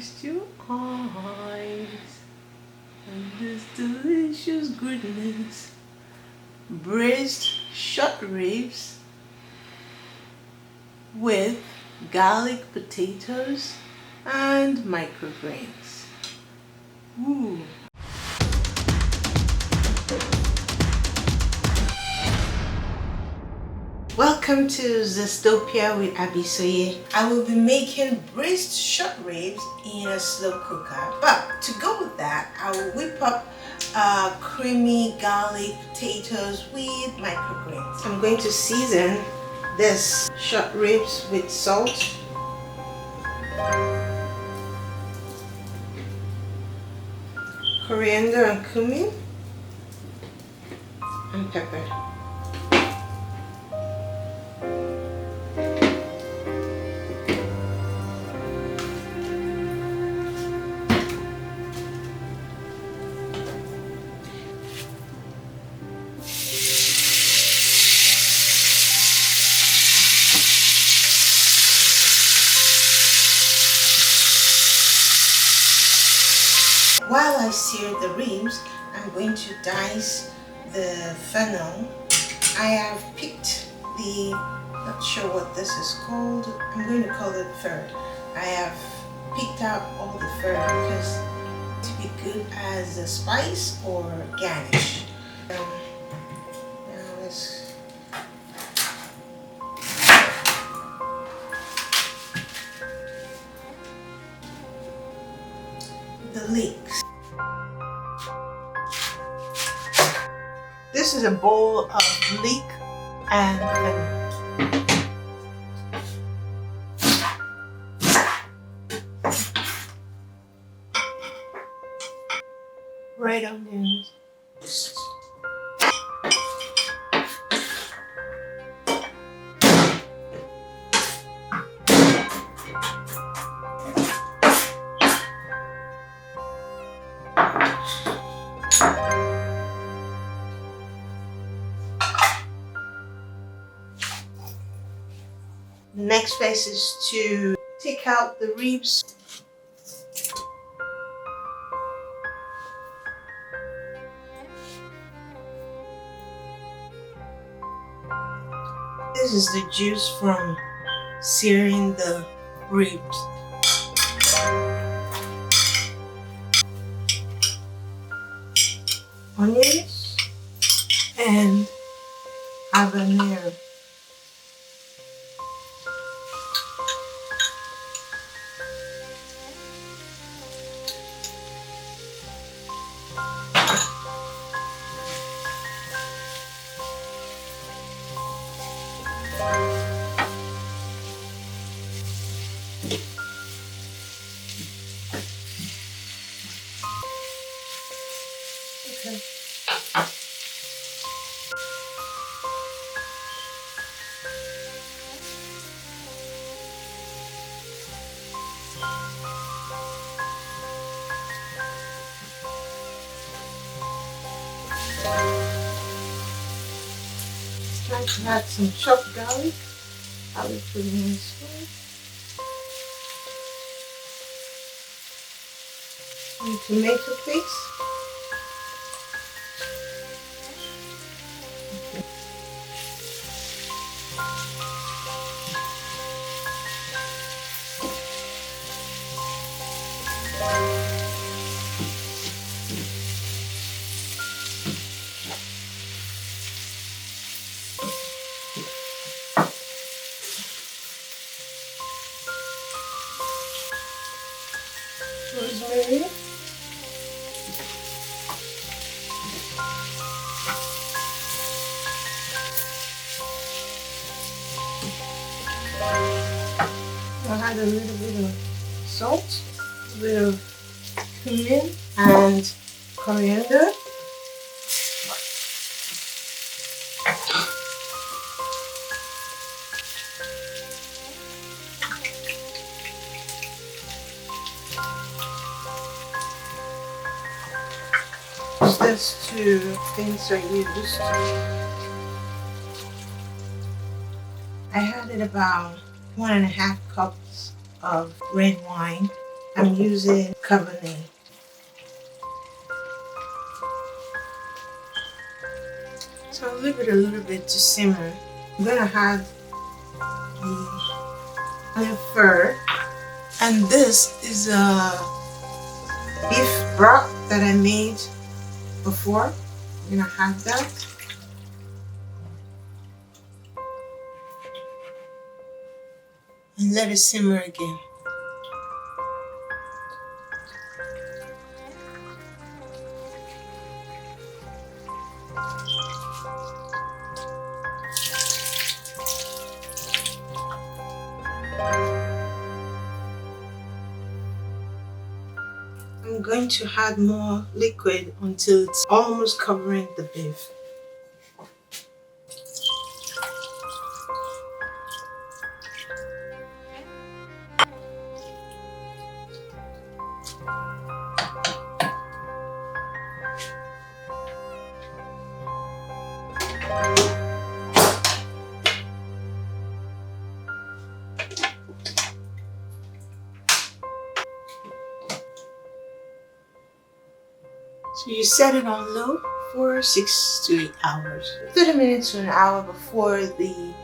feast your eyes on this delicious goodness. Braised short ribs with garlic potatoes and microgreens. Ooh. Welcome to Zestopia with Abisoye. I will be making braised short ribs in a slow cooker. But to go with that, I will whip up creamy garlic potatoes with microgreens. I'm going to season this short ribs with salt, coriander and cumin, and pepper. While I sear the ribs, I'm going to dice the fennel. I have picked the, not sure what this is called, I'm going to call it fur. I have picked out all the fur because to be good as a spice or garnish. Now let's the leeks. This is a bowl of leek and fennel. Red onions. The next phase is to take out the ribs. This is the juice from searing the ribs. Onions and habanero. Okay. It's time to add some chopped garlic. I will put it in this one. And tomato paste. Rosemary. I'll add a little bit of salt, a bit of cumin and coriander. Use this to things I used. I added about 1.5 cups of red wine. I'm I'm using Cabernet. So I'll leave it a little bit to simmer. I'm gonna add the fur, and this is a beef broth that I made before. I'm gonna add that. And let it simmer again. I'm going to add more liquid until it's almost covering the beef. So you set it on low for 6 to 8 hours. 30 minutes to an hour before the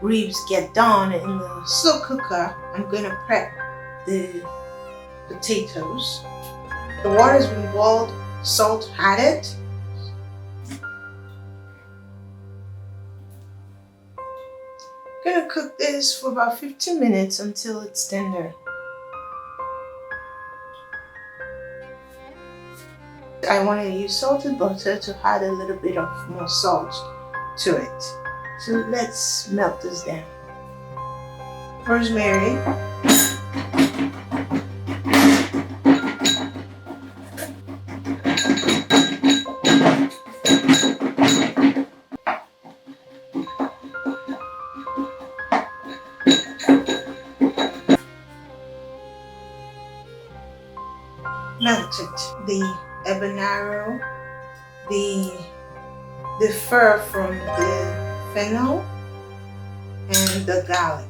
ribs get done in the slow cooker, I'm going to prep the potatoes. The water's been boiled, salt added. I'm going to cook this for about 15 minutes until it's tender. I want to use salted butter to add a little bit of more salt to it. So let's melt this down. Rosemary. Melted the habanero, the fur from the fennel, and the garlic.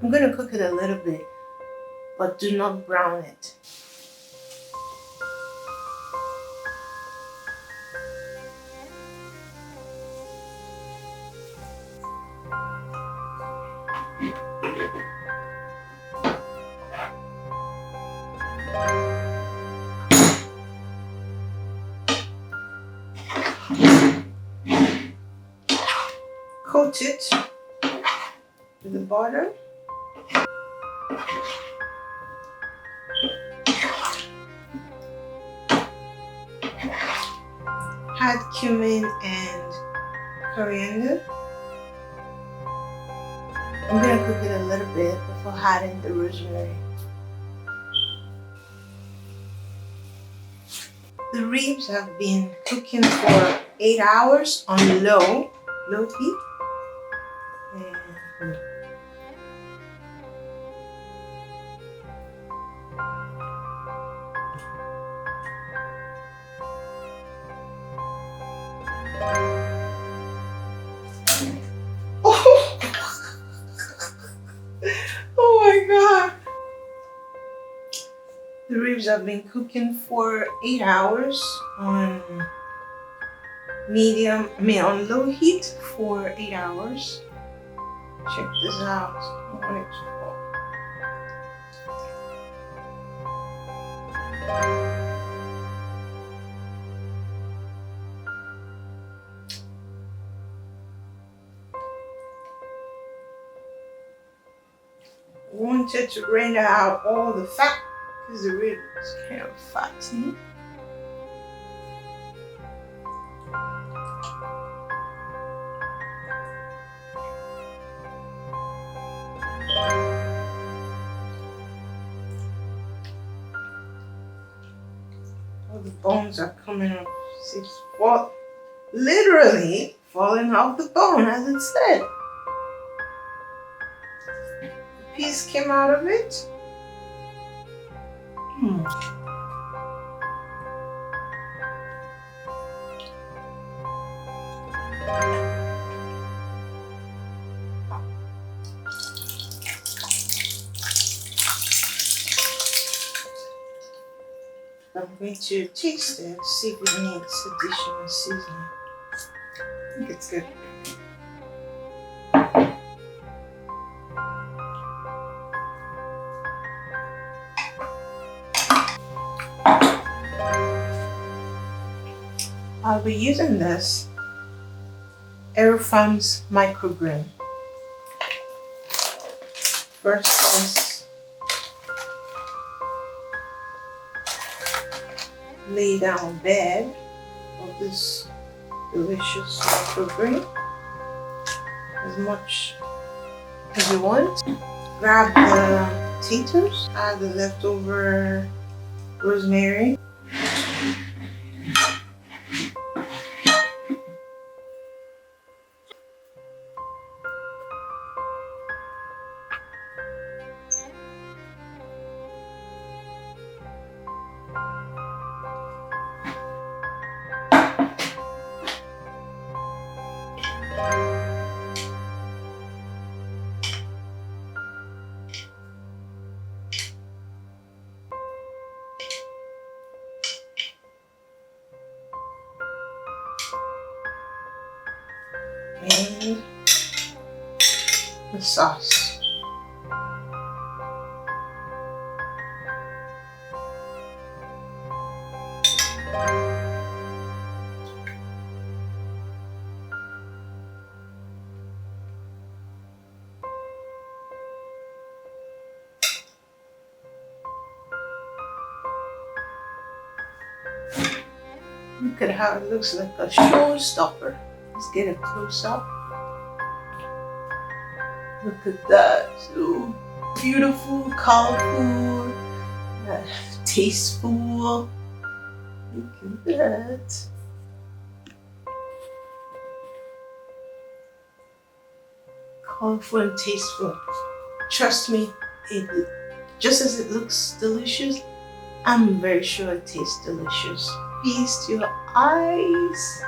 I'm going to cook it a little bit, but do not brown it. Coat it with the butter. Add cumin and coriander. I'm going to cook it a little bit before adding the rosemary. The ribs have been cooking for 8 hours on low heat. And oh my God! The ribs have been cooking for 8 hours on on low heat for 8 hours. Check this out. I want it to fall. Wanted to render out all the fat because the rib is kind of fatty. All the bones are coming off. Literally falling off the bone, as it said. The piece came out of it. I'm going to taste it, see if it needs additional seasoning. I think it's good. I'll be using this Aerofarm's microgreen. First is lay down a bed of this delicious microgreen as much as you want. Grab the potatoes, add the leftover rosemary. And the sauce. Look at how it looks like a showstopper. Let's get a close up. Look at that. So beautiful, colorful, tasteful. Look at that. Colorful and tasteful. Trust me, just as it looks delicious, I'm very sure it tastes delicious. Feast your eyes.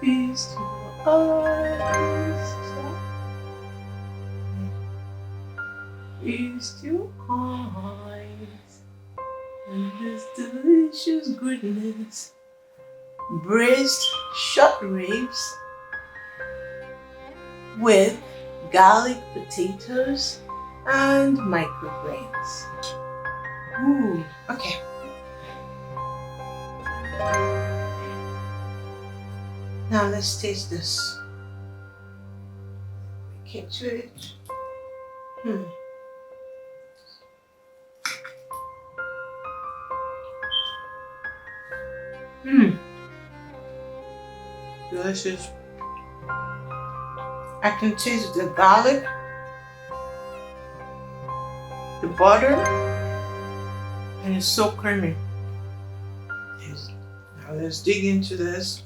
Feast your eyes. Feast your eyes on this delicious goodness. Braised short ribs with garlic potatoes and microgreens. Ooh, okay. Now let's taste this. Get to it. Delicious. I can taste the garlic, the butter, and it's so creamy. Yes. Now let's dig into this.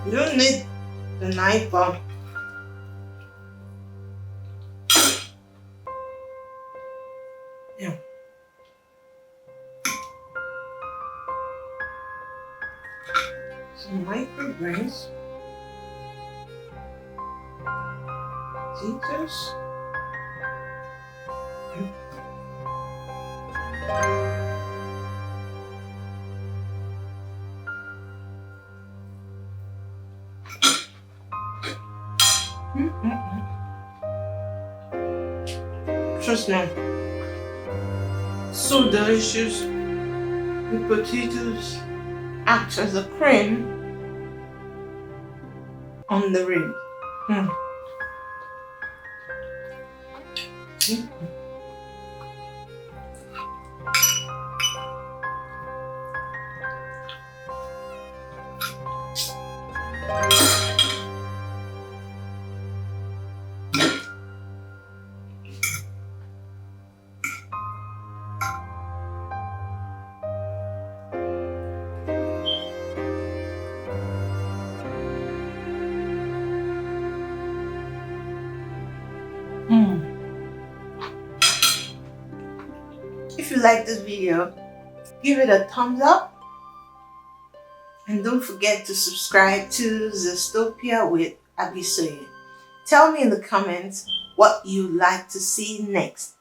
You don't need the knife, but yeah. Some microgreens, potatoes, Trust me, so delicious. The potatoes act as a cream on the rib. If you like this video, give it a thumbs up and don't forget to subscribe to Zestopia with Abisoye. Tell me in the comments what you'd like to see next.